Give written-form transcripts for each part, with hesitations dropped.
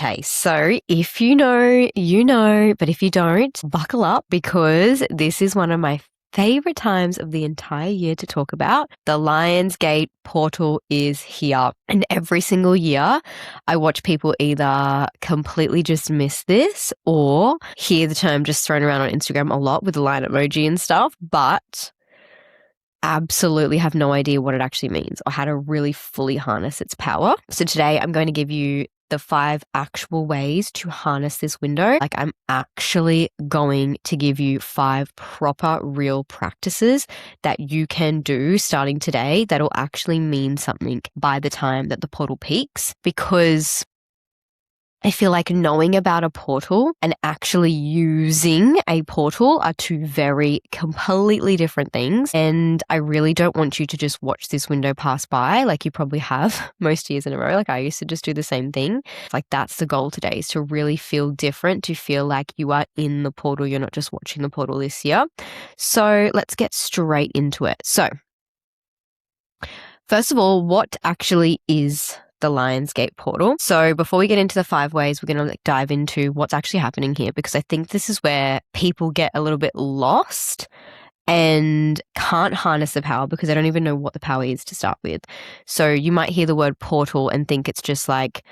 Okay, so if you know, you know, but if you don't, buckle up because this is one of my favorite times of the entire year to talk about. The Lionsgate Portal is here. And every single year, I watch people either completely just miss this or hear the term just thrown around on Instagram a lot with the lion emoji and stuff, but absolutely have no idea what it actually means or how to really fully harness its power. So today I'm going to give you the 5 actual ways to harness this window. Like, I'm actually going to give you 5 proper real practices that you can do starting today that'll actually mean something by the time that the portal peaks, because I feel like knowing about a portal and actually using a portal are 2 very completely different things. And I really don't want you to just watch this window pass by like you probably have most years in a row. Like, I used to just do the same thing. Like, that's the goal today, is to really feel different, to feel like you are in the portal. You're not just watching the portal this year. So let's get straight into it. So first of all, what actually is the Lionsgate Portal? So before we get into the 5 ways, we're going to dive into what's actually happening here, because I think this is where people get a little bit lost and can't harness the power because they don't even know what the power is to start with. So you might hear the word portal and think it's just like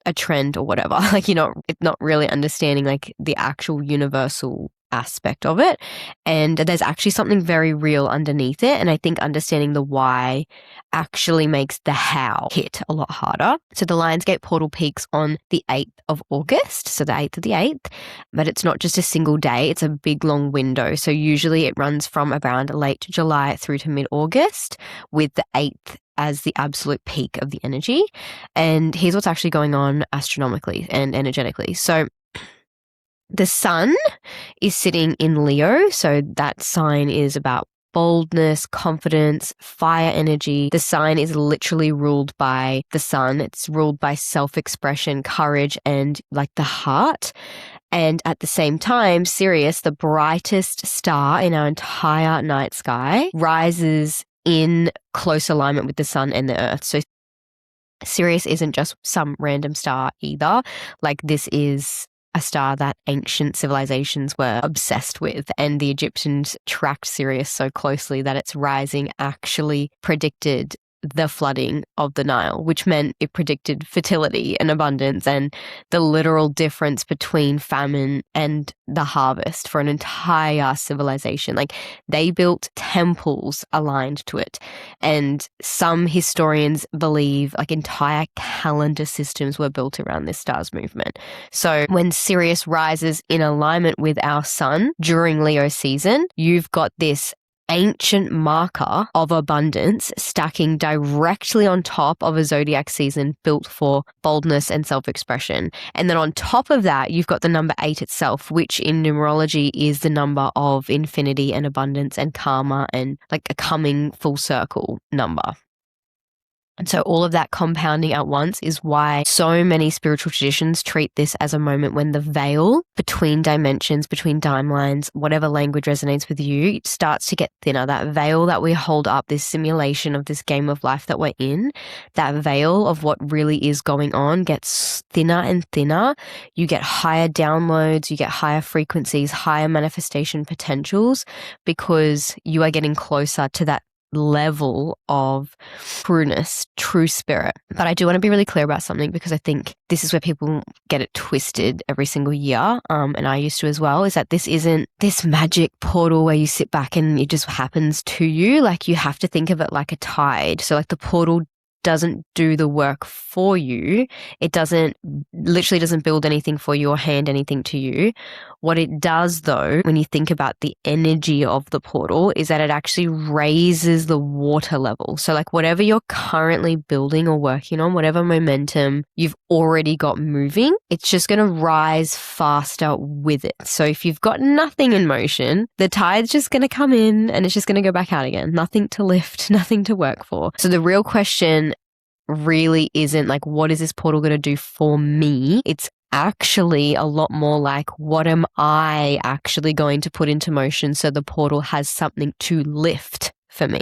a trend or whatever. Like, it's not really understanding like the actual universal aspect of it, and there's actually something very real underneath it. And I think understanding the why actually makes the how hit a lot harder. So the Lionsgate Portal peaks on the 8th of August, so the 8th of the 8th, but it's not just a single day, it's a big long window. So usually it runs from around late July through to mid-August, with the 8th as the absolute peak of the energy. And here's what's actually going on astronomically and energetically. So the sun is sitting in Leo, so that sign is about boldness, confidence, fire energy. The sign is literally ruled by the sun. It's ruled by self-expression, courage, and like the heart. And at the same time, Sirius, the brightest star in our entire night sky, rises in close alignment with the sun and the earth. So Sirius isn't just some random star either. Like, this is a star that ancient civilizations were obsessed with, and the Egyptians tracked Sirius so closely that its rising actually predicted the flooding of the Nile, which meant it predicted fertility and abundance and the literal difference between famine and the harvest for an entire civilization. Like, they built temples aligned to it. And some historians believe like entire calendar systems were built around this star's movement. So when Sirius rises in alignment with our sun during Leo season, you've got this ancient marker of abundance stacking directly on top of a zodiac season built for boldness and self-expression. And then on top of that, you've got the number 8 itself, which in numerology is the number of infinity and abundance and karma, and like a coming full circle number. And so all of that compounding at once is why so many spiritual traditions treat this as a moment when the veil between dimensions, between timelines, whatever language resonates with you, it starts to get thinner. That veil that we hold up, this simulation of this game of life that we're in, that veil of what really is going on gets thinner and thinner. You get higher downloads, you get higher frequencies, higher manifestation potentials, because you are getting closer to that level of trueness, true spirit. But I do want to be really clear about something, because I think this is where people get it twisted every single year, and I used to as well, is that this isn't this magic portal where you sit back and it just happens to you. Like, you have to think of it like a tide. So like, the portal doesn't do the work for you. It literally doesn't build anything for you or hand anything to you. What it does, though, when you think about the energy of the portal, is that it actually raises the water level. So like, whatever you're currently building or working on, whatever momentum you've already got moving, it's just going to rise faster with it. So if you've got nothing in motion, the tide's just going to come in and it's just going to go back out again. Nothing to lift, nothing to work for. So the real question really isn't like, what is this portal going to do for me? It's actually a lot more like, what am I actually going to put into motion so the portal has something to lift for me?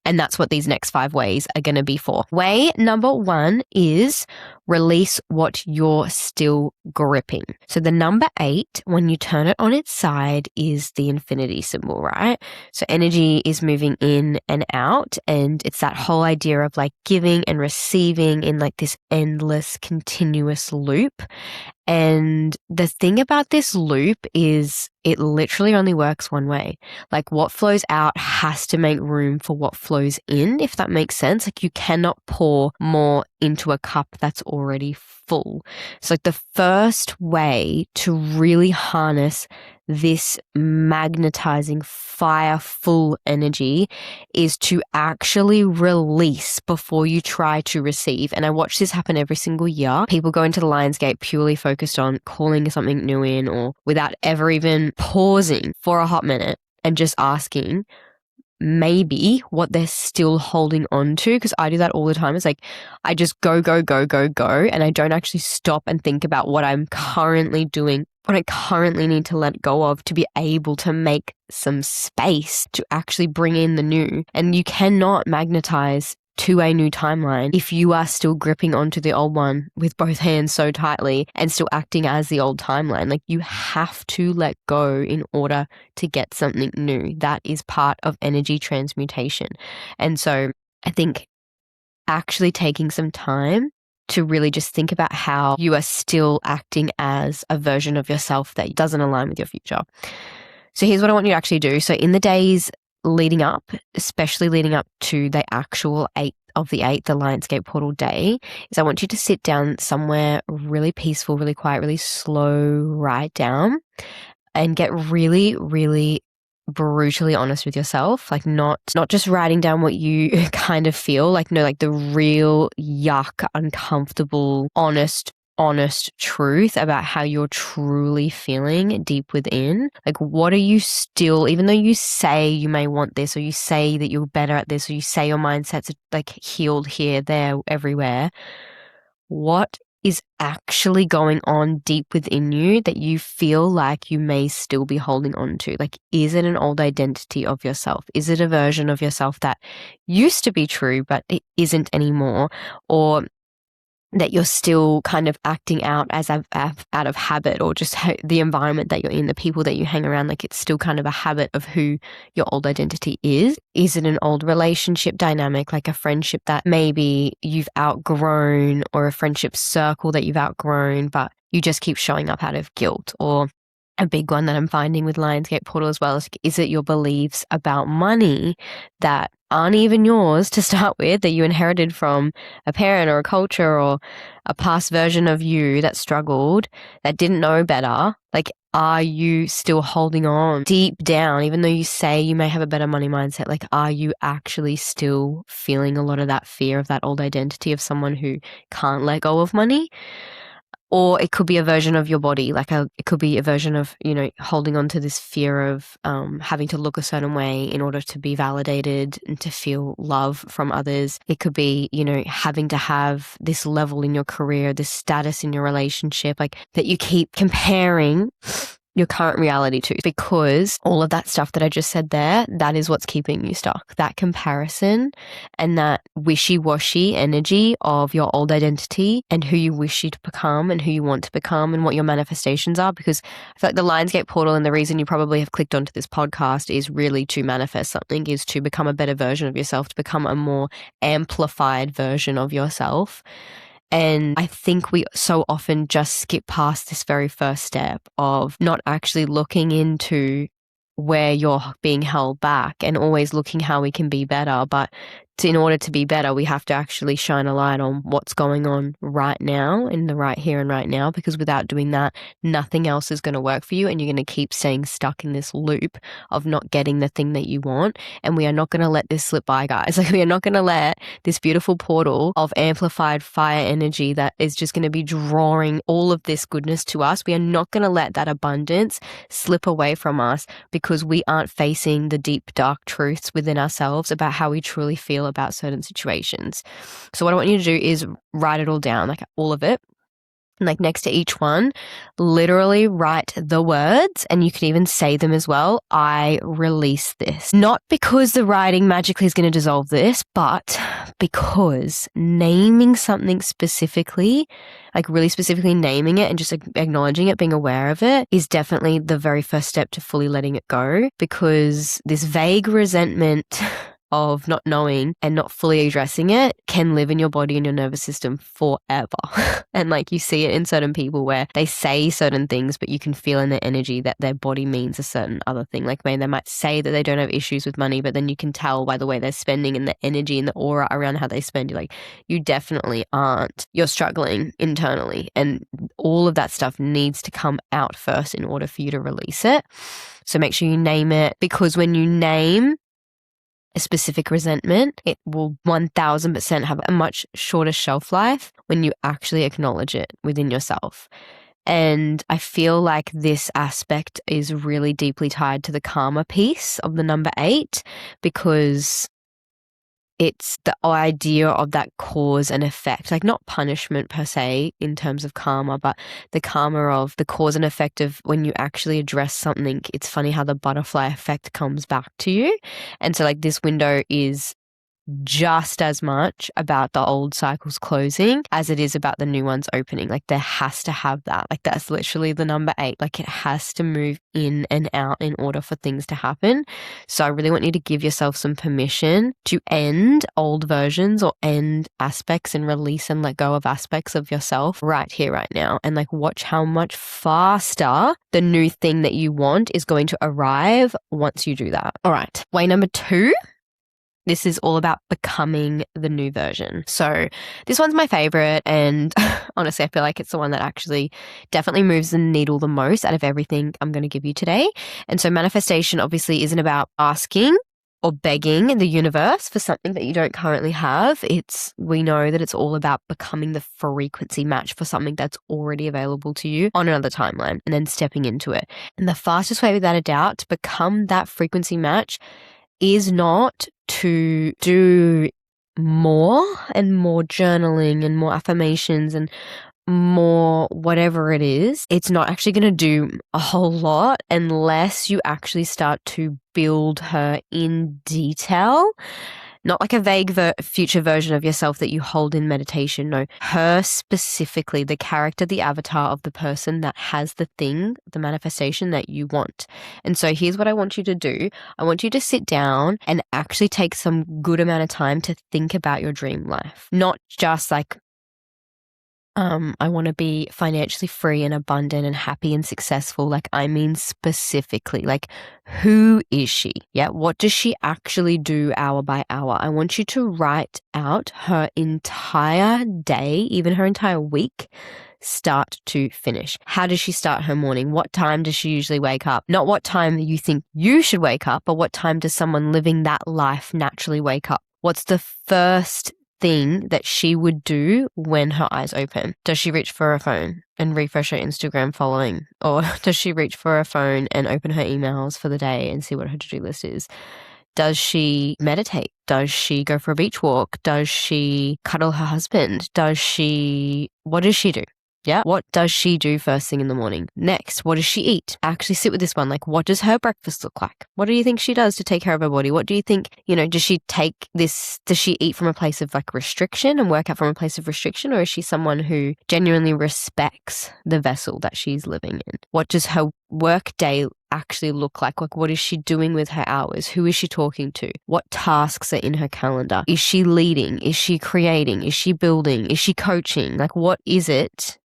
And that's what these next 5 ways are going to be for. Way number 1 is release what you're still gripping. So the number 8, when you turn it on its side, is the infinity symbol, right? So energy is moving in and out, and it's that whole idea of like giving and receiving in like this endless, continuous loop. And the thing about this loop is it literally only works one way. Like what flows out has to make room for what flows in, if that makes sense. Like you cannot pour more into a cup that's already full. So like the first way to really harness this magnetizing fire full energy is to actually release before you try to receive. And I watch this happen every single year. People go into the Lionsgate purely focused on calling something new in, or without ever even pausing for a hot minute and just asking maybe what they're still holding on to. Because I do that all the time. It's like I just go, and I don't actually stop and think about what I'm currently doing, what I currently need to let go of to be able to make some space to actually bring in the new. And you cannot magnetize to a new timeline if you are still gripping onto the old one with both hands so tightly and still acting as the old timeline. Like you have to let go in order to get something new. That is part of energy transmutation. And so I think actually taking some time to really just think about how you are still acting as a version of yourself that doesn't align with your future. So here's what I want you to actually do. So in the days leading up, especially leading up to the actual 8th of the 8th, the Lionsgate Portal day, is I want you to sit down somewhere really peaceful, really quiet, really slow, right down, and get really, really brutally honest with yourself. Like not just writing down what you kind of feel, like no, like the real yuck, uncomfortable, honest truth about how you're truly feeling deep within. Like what are you still, even though you say you may want this, or you say that you're better at this, or you say your mindset's like healed here, there, everywhere, what is actually going on deep within you that you feel like you may still be holding on to? Like, is it an old identity of yourself? Is it a version of yourself that used to be true, but it isn't anymore? Or that you're still kind of acting out as out of habit, or just the environment that you're in, the people that you hang around, like it's still kind of a habit of who your old identity is? Is it an old relationship dynamic, like a friendship that maybe you've outgrown, or a friendship circle that you've outgrown, but you just keep showing up out of guilt? Or a big one that I'm finding with Lionsgate Portal as well is it your beliefs about money that aren't even yours to start with, that you inherited from a parent or a culture or a past version of you that struggled, that didn't know better? Like, are you still holding on deep down, even though you say you may have a better money mindset? Like, are you actually still feeling a lot of that fear of that old identity of someone who can't let go of money? Or it could be a version of your body, like it could be a version of, holding on to this fear of having to look a certain way in order to be validated and to feel love from others. It could be, having to have this level in your career, this status in your relationship, like that you keep comparing your current reality to, because all of that stuff that I just said there, that is what's keeping you stuck. That comparison and that wishy-washy energy of your old identity and who you wish you to become and who you want to become and what your manifestations are. Because I feel like the Lionsgate Portal, and the reason you probably have clicked onto this podcast, is really to manifest something, is to become a better version of yourself, to become a more amplified version of yourself. And I think we so often just skip past this very first step of not actually looking into where you're being held back and always looking how we can be better. But in order to be better, we have to actually shine a light on what's going on right now, in the right here and right now, because without doing that, nothing else is going to work for you, and you're going to keep staying stuck in this loop of not getting the thing that you want. And we are not going to let this slip by, guys. Like, we are not going to let this beautiful portal of amplified fire energy that is just going to be drawing all of this goodness to us, we are not going to let that abundance slip away from us because we aren't facing the deep, dark truths within ourselves about how we truly feel about certain situations. So what I want you to do is write it all down, like all of it. like next to each one, literally write the words, and you can even say them as well. I release this. Not because the writing magically is going to dissolve this, but because naming something specifically, like really specifically naming it and just acknowledging it, being aware of it, is definitely the very first step to fully letting it go, because this vague resentment of not knowing and not fully addressing it can live in your body and your nervous system forever. And like you see it in certain people where they say certain things, but you can feel in their energy that their body means a certain other thing. Like maybe they might say that they don't have issues with money, but then you can tell by the way they're spending and the energy and the aura around how they spend. You're like, you definitely aren't. You're struggling internally. And all of that stuff needs to come out first in order for you to release it. So make sure you name it, because when you name a specific resentment, it will 1000% have a much shorter shelf life when you actually acknowledge it within yourself. And I feel like this aspect is really deeply tied to the karma piece of the number 8, because it's the idea of that cause and effect, like not punishment per se in terms of karma, but the karma of the cause and effect of when you actually address something. It's funny how the butterfly effect comes back to you. And so like this window is just as much about the old cycles closing as it is about the new ones opening. Like there has to have that. Like that's literally the number 8. Like it has to move in and out in order for things to happen. So I really want you to give yourself some permission to end old versions or end aspects and release and let go of aspects of yourself right here, right now. And like watch how much faster the new thing that you want is going to arrive once you do that. All right. Way number 2. This is all about becoming the new version. So this one's my favorite, and honestly, I feel like it's the one that actually definitely moves the needle the most out of everything I'm going to give you today. And so manifestation obviously isn't about asking or begging the universe for something that you don't currently have. We know that it's all about becoming the frequency match for something that's already available to you on another timeline and then stepping into it. And the fastest way, without a doubt, to become that frequency match is not to do more and more journaling and more affirmations and more whatever it is. It's not actually going to do a whole lot unless you actually start to build her in detail. Not like a vague future version of yourself that you hold in meditation. No, her specifically, the character, the avatar of the person that has the thing, the manifestation that you want. And so here's what I want you to do. I want you to sit down and actually take some good amount of time to think about your dream life. Not just like, I want to be financially free and abundant and happy and successful. Like, I mean specifically, like, who is she? Yeah. What does she actually do hour by hour? I want you to write out her entire day, even her entire week, start to finish. How does she start her morning? What time does she usually wake up? Not what time you think you should wake up, but what time does someone living that life naturally wake up? What's the first thing that she would do when her eyes open? Does she reach for her phone and refresh her Instagram following? Or does she reach for her phone and open her emails for the day and see what her to-do list is? Does she meditate? Does she go for a beach walk? Does she cuddle her husband? What does she do? Yeah. What does she do first thing in the morning? Next, what does she eat? Actually sit with this one. Like, what does her breakfast look like? What do you think she does to take care of her body? What do you think, does she eat from a place of like restriction and work out from a place of restriction? Or is she someone who genuinely respects the vessel that she's living in? What does her work day actually look like? Like, what is she doing with her hours? Who is she talking to? What tasks are in her calendar? Is she leading? Is she creating? Is she building? Is she coaching? Like, what is it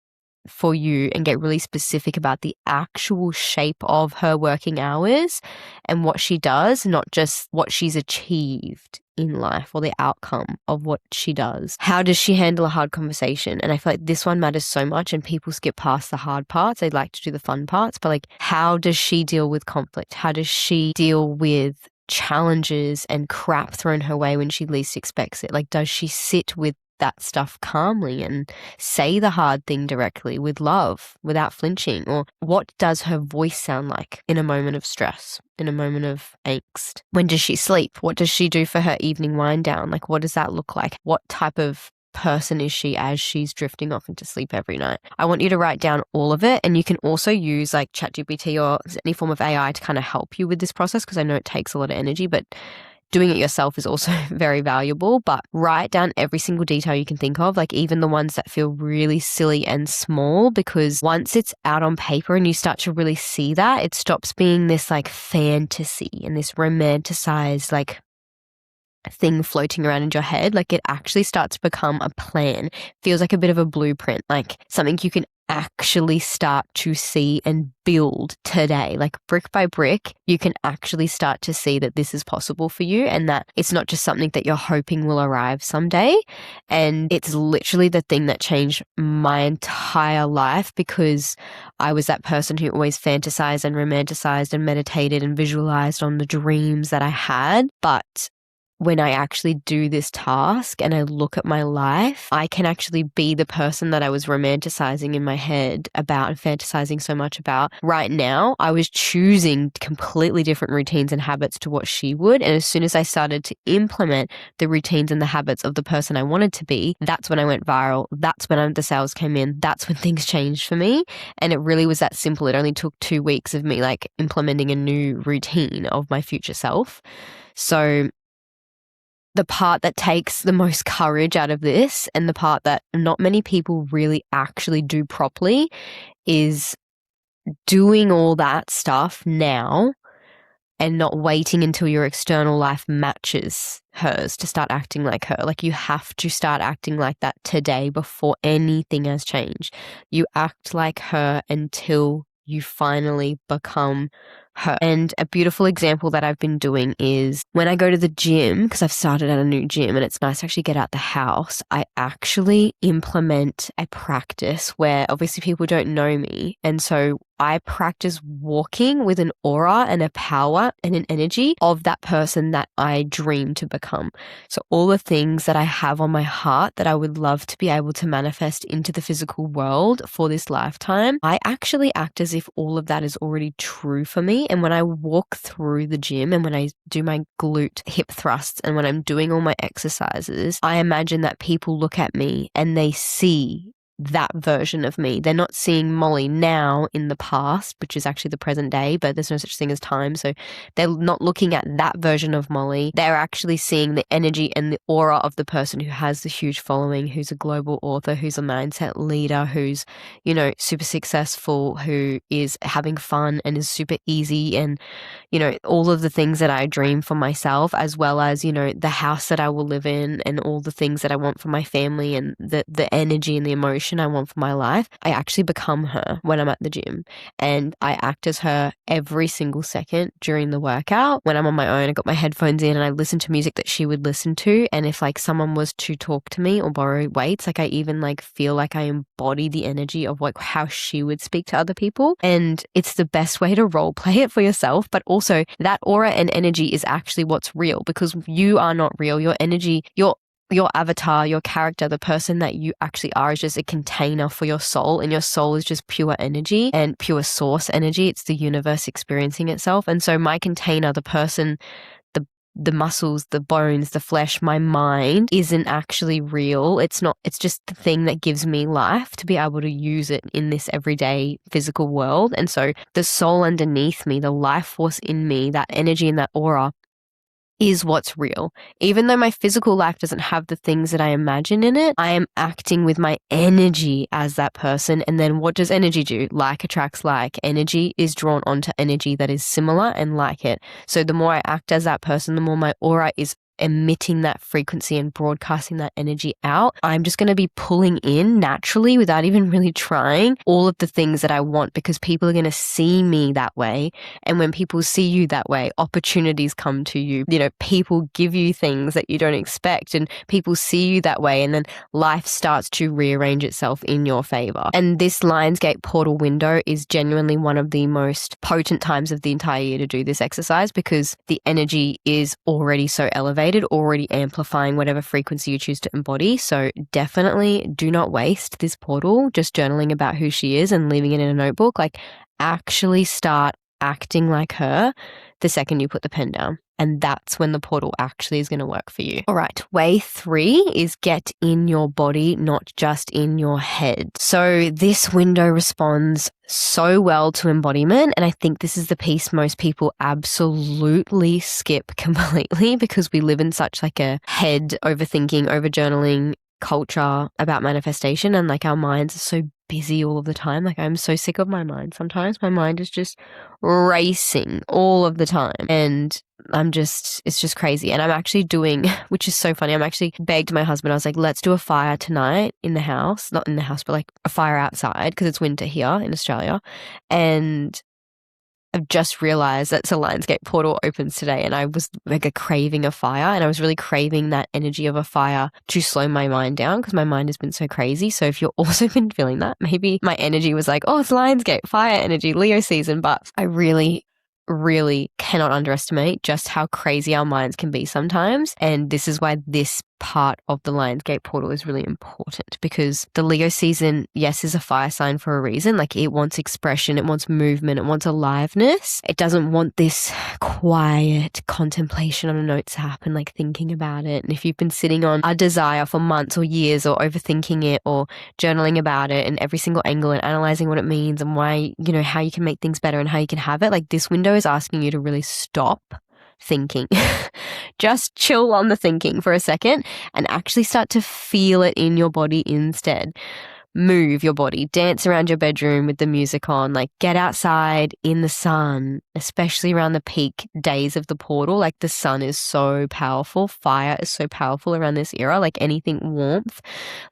for you? And get really specific about the actual shape of her working hours and what she does, not just what she's achieved in life or the outcome of what she does. How does she handle a hard conversation? And I feel like this one matters so much and people skip past the hard parts. They like to do the fun parts, but like, how does she deal with conflict? How does she deal with challenges and crap thrown her way when she least expects it? Like, does she sit with that stuff calmly and say the hard thing directly with love without flinching? Or what does her voice sound like in a moment of stress, in a moment of angst? When does she sleep? What does she do for her evening wind down? Like, what does that look like? What type of person is she as she's drifting off into sleep every night. I want you to write down all of it, and you can also use like ChatGPT or any form of AI to kind of help you with this process, because I know it takes a lot of energy, but doing it yourself is also very valuable. But write down every single detail you can think of, like even the ones that feel really silly and small, because once it's out on paper and you start to really see that, it stops being this like fantasy and this romanticized like thing floating around in your head. Like it actually starts to become a plan. Feels like a bit of a blueprint, like something you can actually start to see and build today. Like brick by brick, you can actually start to see that this is possible for you, and that it's not just something that you're hoping will arrive someday. And it's literally the thing that changed my entire life, because I was that person who always fantasized and romanticized and meditated and visualized on the dreams that I had. But when I actually do this task and I look at my life, I can actually be the person that I was romanticizing in my head about and fantasizing so much about. Right now, I was choosing completely different routines and habits to what she would. And as soon as I started to implement the routines and the habits of the person I wanted to be, that's when I went viral. That's when the sales came in. That's when things changed for me. And it really was that simple. It only took 2 weeks of me like implementing a new routine of my future self. So the part that takes the most courage out of this, and the part that not many people really actually do properly, is doing all that stuff now and not waiting until your external life matches hers to start acting like her. Like you have to start acting like that today before anything has changed. You act like her until you finally become her. And a beautiful example that I've been doing is when I go to the gym, because I've started at a new gym and it's nice to actually get out the house, I actually implement a practice where obviously people don't know me. And so I practice walking with an aura and a power and an energy of that person that I dream to become. So all the things that I have on my heart that I would love to be able to manifest into the physical world for this lifetime, I actually act as if all of that is already true for me. And when I walk through the gym and when I do my glute hip thrusts and when I'm doing all my exercises, I imagine that people look at me and they see that version of me. They're not seeing Molly now in the past, which is actually the present day, but there's no such thing as time. So they're not looking at that version of Molly. They're actually seeing the energy and the aura of the person who has the huge following, who's a global author, who's a mindset leader, who's, you know, super successful, who is having fun and is super easy, and, you know, all of the things that I dream for myself, as well as, you know, the house that I will live in and all the things that I want for my family and the energy and the emotion I want for my life. I actually become her when I'm at the gym, and I act as her every single second during the workout. When I'm on my own, I got my headphones in and I listen to music that she would listen to. And if like someone was to talk to me or borrow weights, like I even like feel like I embody the energy of like how she would speak to other people. And it's the best way to role play it for yourself. But also that aura and energy is actually what's real, because you are not real. Your energy, your avatar, your character, the person that you actually are, is just a container for your soul, and your soul is just pure energy and pure source energy. It's the universe experiencing itself. And so my container, the person, the muscles, the bones, the flesh, my mind isn't actually real. It's just the thing that gives me life to be able to use it in this everyday physical world. And so the soul underneath me, the life force in me, that energy and that aura is what's real. Even though my physical life doesn't have the things that I imagine in it, I am acting with my energy as that person. And then what does energy do? Like attracts like. Energy is drawn onto energy that is similar and like it. So the more I act as that person, the more my aura is emitting that frequency and broadcasting that energy out. I'm just going to be pulling in naturally, without even really trying, all of the things that I want, because people are going to see me that way. And when people see you that way, opportunities come to you. You know, people give you things that you don't expect, and people see you that way, and then life starts to rearrange itself in your favor. And this Lionsgate Portal window is genuinely one of the most potent times of the entire year to do this exercise, because the energy is already so elevated, already amplifying whatever frequency you choose to embody. So definitely do not waste this portal just journaling about who she is and leaving it in a notebook. Like actually start acting like her the second you put the pen down. And that's when the portal actually is going to work for you. All right, way 3 is get in your body, not just in your head. So this window responds so well to embodiment. And I think this is the piece most people absolutely skip completely, because we live in such like a head overthinking, overjournaling culture about manifestation, and like our minds are so busy all of the time. Like I'm so sick of my mind. Sometimes my mind is just racing all of the time, and it's just crazy. And I'm actually doing, which is so funny, I'm actually begged my husband, I was like, let's do a fire tonight in the house, not in the house, but like a fire outside, because it's winter here in Australia. And I've just realized that the Lionsgate Portal opens today, and I was like a craving of fire, and I was really craving that energy of a fire to slow my mind down, because my mind has been so crazy. So if you've also been feeling that, maybe my energy was like, oh, it's Lionsgate, fire energy, Leo season. But I really cannot underestimate just how crazy our minds can be sometimes. And this is why this part of the Lionsgate Portal is really important, because the Leo season, yes, is a fire sign for a reason. Like it wants expression, it wants movement, it wants aliveness. It doesn't want this quiet contemplation on a notes app and like thinking about it. And if you've been sitting on a desire for months or years, or overthinking it, or journaling about it and every single angle and analyzing what it means and why, you know, how you can make things better and how you can have it, like this window is asking you to really stop thinking. Just chill on the thinking for a second and actually start to feel it in your body instead. Move your body, dance around your bedroom with the music on, like get outside in the sun, especially around the peak days of the portal. Like the sun is so powerful. Fire is so powerful around this era. Like anything warmth,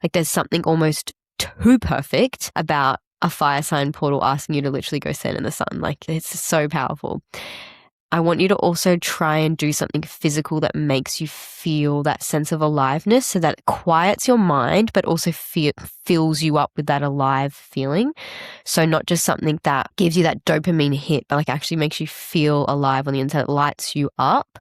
like there's something almost too perfect about a fire sign portal asking you to literally go stand in the sun. Like it's so powerful. I want you to also try and do something physical that makes you feel that sense of aliveness, so that it quiets your mind, but also fills you up with that alive feeling. So not just something that gives you that dopamine hit, but like actually makes you feel alive on the inside. It lights you up.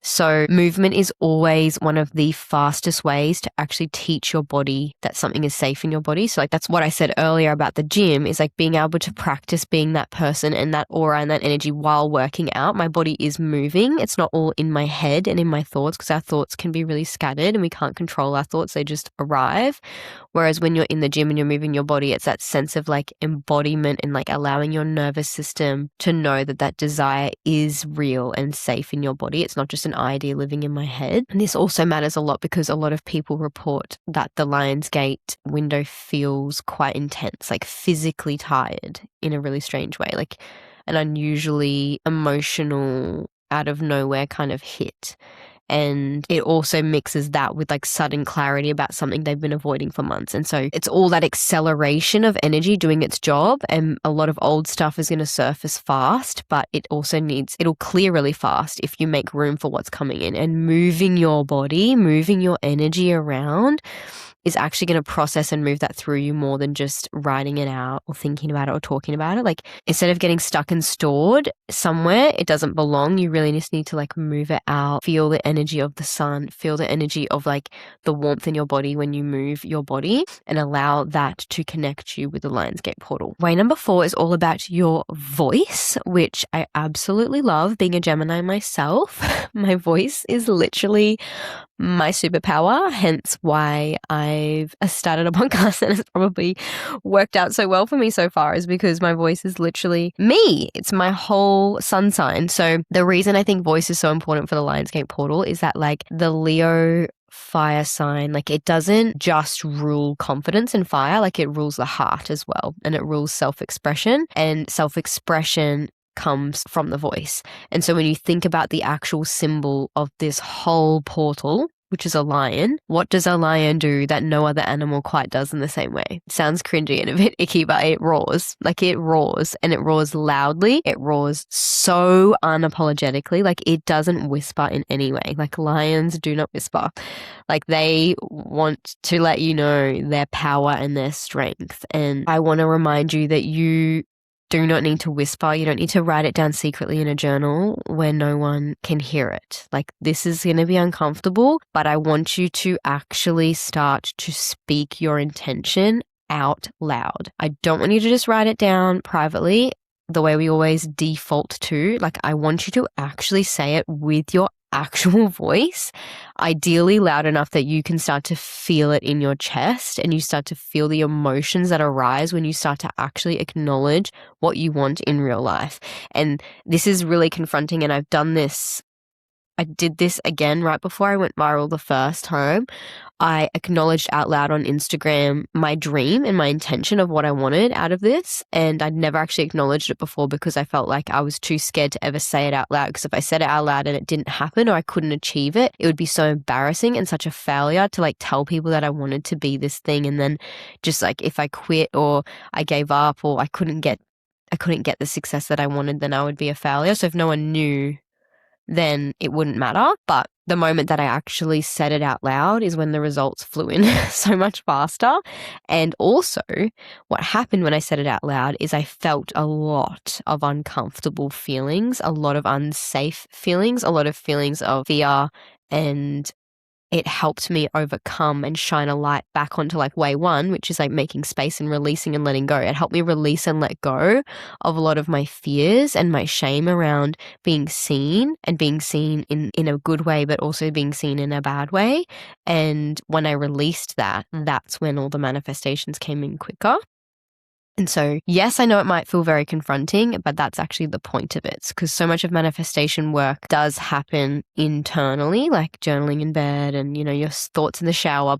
So movement is always one of the fastest ways to actually teach your body that something is safe in your body. So like that's what I said earlier about the gym, is like being able to practice being that person and that aura and that energy while working out. My body is moving. It's not all in my head and in my thoughts, because our thoughts can be really scattered and we can't control our thoughts. They just arrive. Whereas when you're in the gym and you're moving your body, it's that sense of like embodiment and like allowing your nervous system to know that that desire is real and safe in your body. It's not just an idea living in my head. And this also matters a lot because a lot of people report that the Lionsgate window feels quite intense, like physically tired in a really strange way, like an unusually emotional, out of nowhere kind of hit. And it also mixes that with like sudden clarity about something they've been avoiding for months. And so it's all that acceleration of energy doing its job, and a lot of old stuff is going to surface fast, but it also it'll clear really fast if you make room for what's coming in. And moving your body, moving your energy around is actually going to process and move that through you more than just writing it out or thinking about it or talking about it. Like instead of getting stuck and stored somewhere it doesn't belong, you really just need to like move it out, feel the energy of the sun, feel the energy of like the warmth in your body when you move your body, and allow that to connect you with the Lionsgate Portal. Way number 4 is all about your voice, which I absolutely love. Being a Gemini myself, my voice is literally my superpower, hence why I've started a podcast, and it's probably worked out so well for me so far, is because my voice is literally me. It's my whole sun sign. So the reason I think voice is so important for the Lionsgate Portal is that like the Leo fire sign, like it doesn't just rule confidence and fire, like it rules the heart as well, and it rules self-expression, and self-expression comes from the voice. And so when you think about the actual symbol of this whole portal, which is a lion, what does a lion do that no other animal quite does in the same way? It sounds cringy and a bit icky, but it roars. Like it roars, and it roars loudly. It roars so unapologetically. Like it doesn't whisper in any way. Like lions do not whisper. Like they want to let you know their power and their strength. And I want to remind you that you do not need to whisper. You don't need to write it down secretly in a journal where no one can hear it. Like this is going to be uncomfortable, but I want you to actually start to speak your intention out loud. I don't want you to just write it down privately. the way we always default to. Like, I want you to actually say it with your actual voice, ideally loud enough that you can start to feel it in your chest and you start to feel the emotions that arise when you start to actually acknowledge what you want in real life. And this is really confronting, and I did this again right before I went viral the first time. I acknowledged out loud on Instagram my dream and my intention of what I wanted out of this. And I'd never actually acknowledged it before because I felt like I was too scared to ever say it out loud. Because if I said it out loud and it didn't happen or I couldn't achieve it, it would be so embarrassing and such a failure to like tell people that I wanted to be this thing. And then just like if I quit or I gave up or I couldn't get the success that I wanted, then I would be a failure. So if no one knew, then it wouldn't matter. But the moment that I actually said it out loud is when the results flew in so much faster. And also what happened when I said it out loud is I felt a lot of uncomfortable feelings, a lot of unsafe feelings, a lot of feelings of fear, and it helped me overcome and shine a light back onto like way one, which is like making space and releasing and letting go. It helped me release and let go of a lot of my fears and my shame around being seen, and being seen in a good way, but also being seen in a bad way. And when I released that, that's when all the manifestations came in quicker. And so, yes, I know it might feel very confronting, but that's actually the point of it, because so much of manifestation work does happen internally, like journaling in bed and, you know, your thoughts in the shower.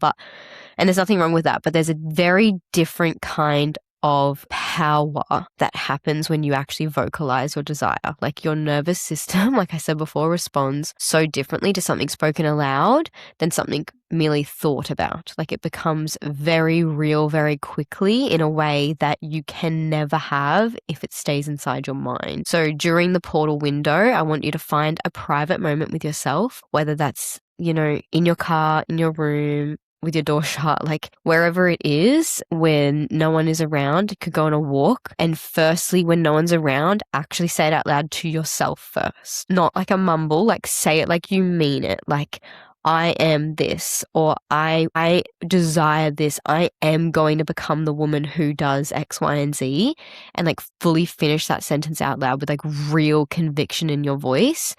And there's nothing wrong with that, but there's a very different kind of power that happens when you actually vocalize your desire. Like your nervous system, like I said before, responds so differently to something spoken aloud than something merely thought about. Like it becomes very real very quickly in a way that you can never have if it stays inside your mind. So during the portal window, I want you to find a private moment with yourself, whether that's, you know, in your car, in your room, with your door shut, like wherever it is when no one is around. You could go on a walk, and firstly, when no one's around, actually say it out loud to yourself first. Not like a mumble, like say it like you mean it, like I am this, or I desire this, I am going to become the woman who does X, Y, and Z, and like fully finish that sentence out loud with like real conviction in your voice.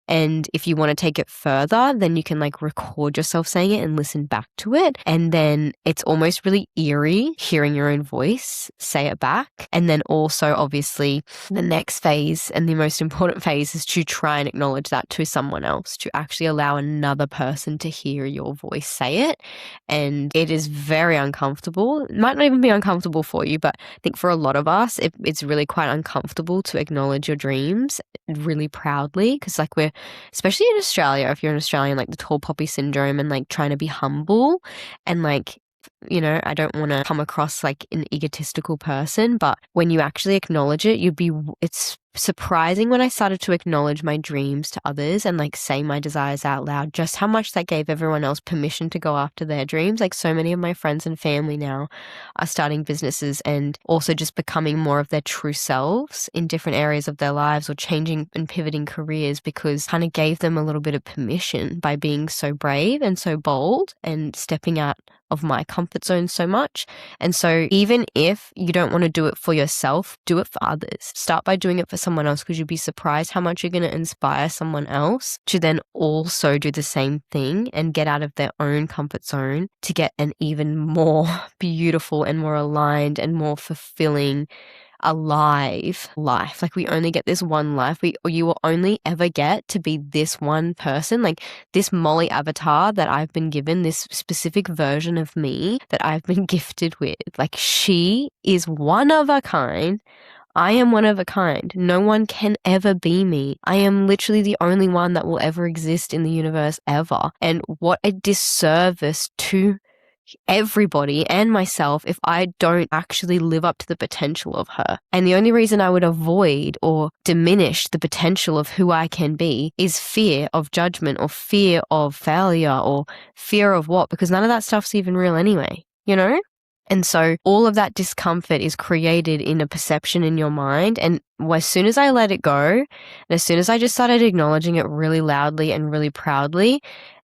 And if you want to take it further, then you can like record yourself saying it and listen back to it. And then it's almost really eerie hearing your own voice say it back. And then also, obviously, the next phase and the most important phase is to try and acknowledge that to someone else, to actually allow another person to hear your voice say it. And it is very uncomfortable. It might not even be uncomfortable for you, but I think for a lot of us, it's really quite uncomfortable to acknowledge your dreams really proudly, because like we're, especially in Australia, if you're an Australian, like the tall poppy syndrome and like trying to be humble and like, you know, I don't want to come across like an egotistical person, but when you actually acknowledge it, it's surprising when I started to acknowledge my dreams to others and like say my desires out loud, just how much that gave everyone else permission to go after their dreams. Like so many of my friends and family now are starting businesses and also just becoming more of their true selves in different areas of their lives, or changing and pivoting careers, because kind of gave them a little bit of permission by being so brave and so bold and stepping out of my comfort zone so much. And so even if you don't want to do it for yourself, do it for others. Start by doing it for someone else, because you'd be surprised how much you're going to inspire someone else to then also do the same thing and get out of their own comfort zone to get an even more beautiful and more aligned and more fulfilling, alive life. Like we only get this one life. You will only ever get to be this one person, like this Molly avatar that I've been given, this specific version of me that I've been gifted with. Like she is one of a kind. I am one of a kind. No one can ever be me. I am literally the only one that will ever exist in the universe ever. And what a disservice to everybody and myself if I don't actually live up to the potential of her. And the only reason I would avoid or diminish the potential of who I can be is fear of judgment, or fear of failure, or fear of what? Because none of that stuff's even real anyway, you know? And so all of that discomfort is created in a perception in your mind. And as soon as I let it go, and as soon as I just started acknowledging it really loudly and really proudly,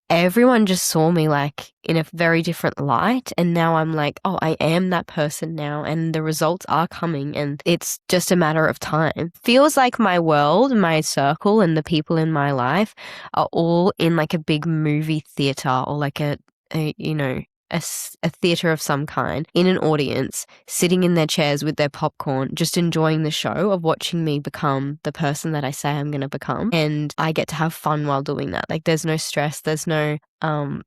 everyone just saw me like in a very different light. And now I'm like, oh, I am that person now. And the results are coming and it's just a matter of time. Feels like my world, my circle and the people in my life are all in like a big movie theater or like a theater of some kind in an audience, sitting in their chairs with their popcorn, just enjoying the show of watching me become the person that I say I'm going to become. And I get to have fun while doing that. Like there's no stress, there's no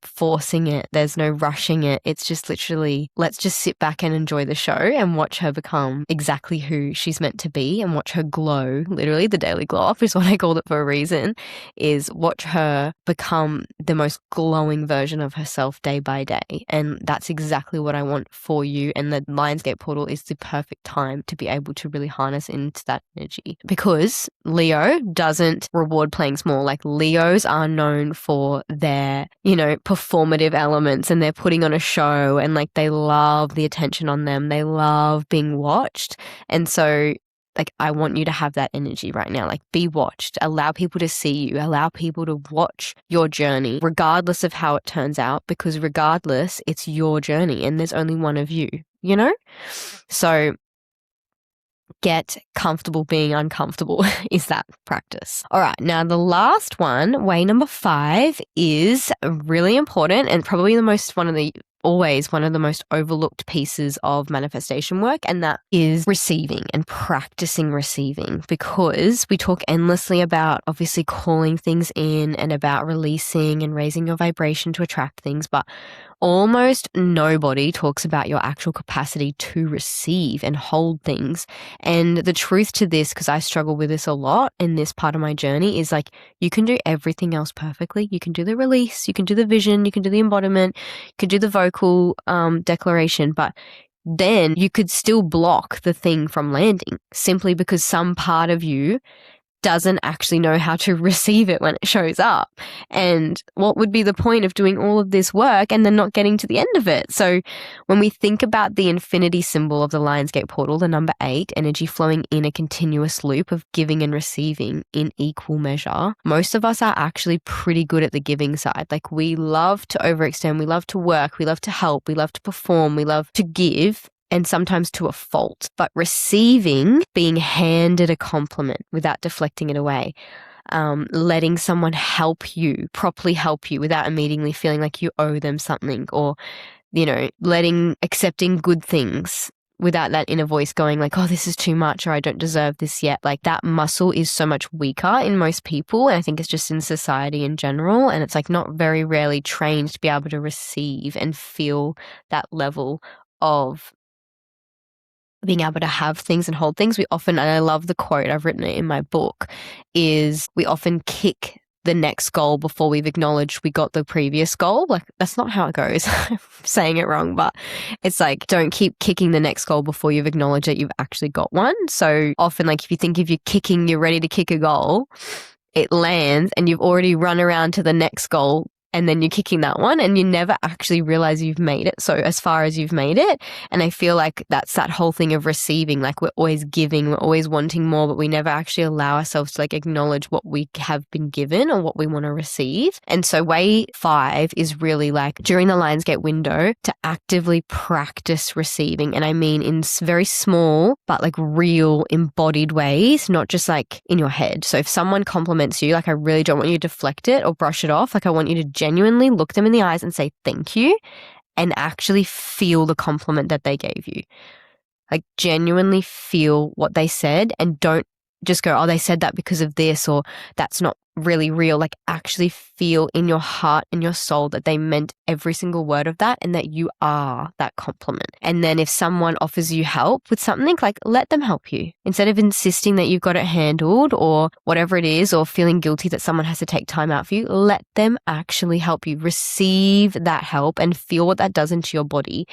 forcing it, there's no rushing it. It's just literally, let's just sit back and enjoy the show and watch her become exactly who she's meant to be and watch her glow. Literally, the daily glow up is what I called it for a reason, is watch her become the most glowing version of herself day by day. And that's exactly what I want for you. And the Lionsgate Portal is the perfect time to be able to really harness into that energy, because Leo doesn't reward playing small. Like Leos are known for their performative elements, and they're putting on a show, and like they love the attention on them. They love being watched. And so like I want you to have that energy right now. Like be watched. Allow people to see you. Allow people to watch your journey, regardless of how it turns out, because regardless, it's your journey and there's only one of you, So get comfortable being uncomfortable is that practice. All right. Now, the last one, way number 5, is really important and probably always one of the most overlooked pieces of manifestation work, and that is receiving and practicing receiving, because we talk endlessly about obviously calling things in and about releasing and raising your vibration to attract things, but almost nobody talks about your actual capacity to receive and hold things. And the truth to this, because I struggle with this a lot in this part of my journey, is like you can do everything else perfectly. You can do the release, you can do the vision, you can do the embodiment, you can do the vocal declaration, but then you could still block the thing from landing simply because some part of you doesn't actually know how to receive it when it shows up. And what would be the point of doing all of this work and then not getting to the end of it? So when we think about the infinity symbol of the Lionsgate Portal, the number 8, energy flowing in a continuous loop of giving and receiving in equal measure, most of us are actually pretty good at the giving side. Like we love to overextend, we love to work, we love to help, we love to perform, we love to give, and sometimes to a fault. But receiving, being handed a compliment without deflecting it away, letting someone help you, properly help you without immediately feeling like you owe them something, or, accepting good things without that inner voice going like, oh, this is too much, or I don't deserve this yet. Like that muscle is so much weaker in most people. And I think it's just in society in general. And it's like not very rarely trained to be able to receive and feel that level of being able to have things and hold things. We often, and I love the quote, I've written it in my book, is we often kick the next goal before we've acknowledged we got the previous goal. Like that's not how it goes. I'm saying it wrong, but it's like don't keep kicking the next goal before you've acknowledged that you've actually got one. So often, like if you think if you're ready to kick a goal, it lands and you've already run around to the next goal, and then you're kicking that one and you never actually realize you've made it. So as far as you've made it. And I feel like that's that whole thing of receiving. Like we're always giving, we're always wanting more, but we never actually allow ourselves to like acknowledge what we have been given or what we want to receive. And so way 5 is really like during the Lionsgate window to actively practice receiving. And I mean in very small, but like real embodied ways, not just like in your head. So if someone compliments you, like I really don't want you to deflect it or brush it off. Like I want you to genuinely look them in the eyes and say thank you and actually feel the compliment that they gave you. Like genuinely feel what they said and don't just go, oh, they said that because of this, or that's not really real. Like actually feel in your heart and your soul that they meant every single word of that and that you are that compliment. And then if someone offers you help with something, like let them help you. Instead of insisting that you've got it handled or whatever it is, or feeling guilty that someone has to take time out for you, let them actually help you. Receive that help and feel what that does into your body.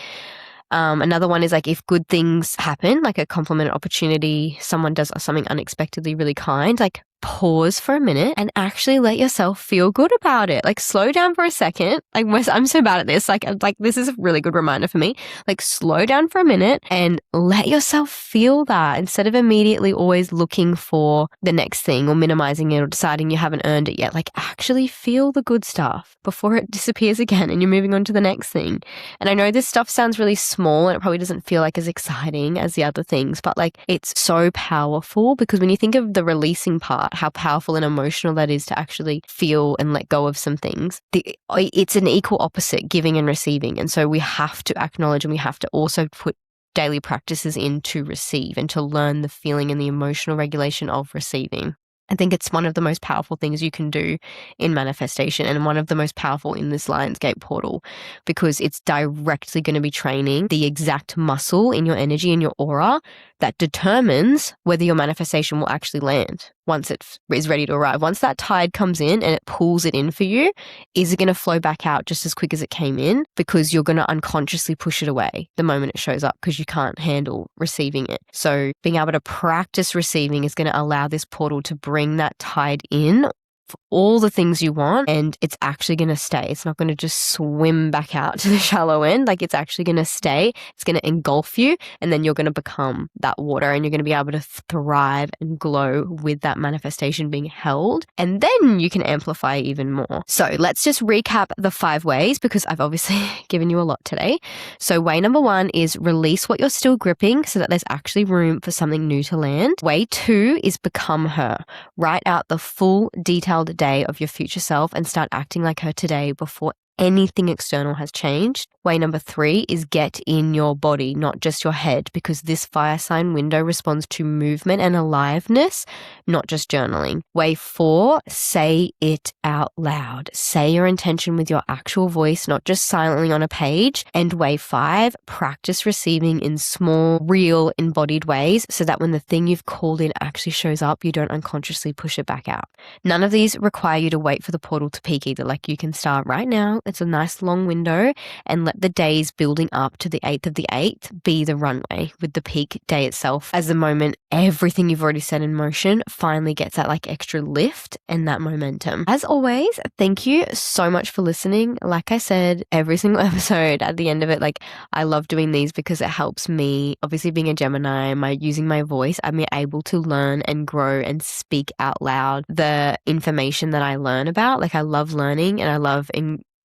Another one is like if good things happen, like a compliment opportunity, someone does something unexpectedly really kind, like pause for a minute and actually let yourself feel good about it. Like, slow down for a second. Like, I'm so bad at this. Like this is a really good reminder for me. Like, slow down for a minute and let yourself feel that, instead of immediately always looking for the next thing or minimizing it or deciding you haven't earned it yet. Like, actually feel the good stuff before it disappears again and you're moving on to the next thing. And I know this stuff sounds really small and it probably doesn't feel like as exciting as the other things, but like, it's so powerful, because when you think of the releasing part, how powerful and emotional that is to actually feel and let go of some things, it's an equal opposite, giving and receiving. And so we have to acknowledge, and we have to also put daily practices in to receive and to learn the feeling and the emotional regulation of receiving. I think it's one of the most powerful things you can do in manifestation, and one of the most powerful in this Lionsgate portal, because it's directly going to be training the exact muscle in your energy and your aura that determines whether your manifestation will actually land once it is ready to arrive. Once that tide comes in and it pulls it in for you, is it going to flow back out just as quick as it came in? Because you're going to unconsciously push it away the moment it shows up, because you can't handle receiving it. So being able to practice receiving is going to allow this portal to bring that tide in for all the things you want, and it's actually going to stay. It's not going to just swim back out to the shallow end. Like, it's actually going to stay. It's going to engulf you, and then you're going to become that water, and you're going to be able to thrive and glow with that manifestation being held, and then you can amplify even more. So let's just recap the 5 ways, because I've obviously given you a lot today. So way number 1 is release what you're still gripping so that there's actually room for something new to land. Way 2 is become her. Write out the full detailed day of your future self and start acting like her today before anything external has changed. Way number 3 is get in your body, not just your head, because this fire sign window responds to movement and aliveness, not just journaling. Way 4, say it out loud. Say your intention with your actual voice, not just silently on a page. And way 5, practice receiving in small, real, embodied ways so that when the thing you've called in actually shows up, you don't unconsciously push it back out. None of these require you to wait for the portal to peak either. Like, you can start right now. It's a nice long window, and let the days building up to the 8th of the 8th be the runway, with the peak day itself as the moment everything you've already set in motion finally gets that like extra lift and that momentum. As always, thank you so much for listening. Like I said, every single episode at the end of it, like, I love doing these because it helps me, obviously being a Gemini, using my voice, I'm able to learn and grow and speak out loud the information that I learn about. Like, I love learning and I love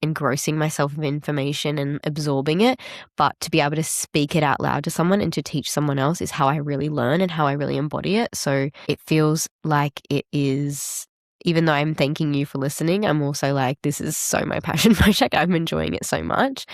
engrossing myself with information and absorbing it, but to be able to speak it out loud to someone and to teach someone else is how I really learn and how I really embody it. So it feels like it is, even though I'm thanking you for listening, I'm also like, this is so my passion project. I'm enjoying it so much.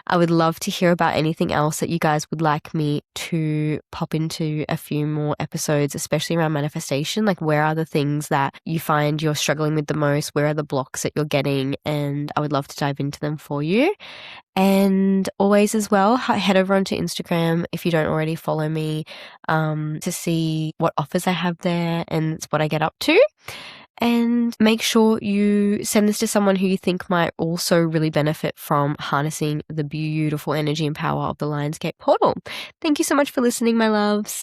I would love to hear about anything else that you guys would like me to pop into a few more episodes, especially around manifestation. Like, where are the things that you find you're struggling with the most? Where are the blocks that you're getting? And I would love to dive into them for you. And always as well, head over onto Instagram if you don't already follow me, to see what offers I have there and what I get up to. And make sure you send this to someone who you think might also really benefit from harnessing the beautiful energy and power of the Lionsgate portal. Thank you so much for listening, my loves.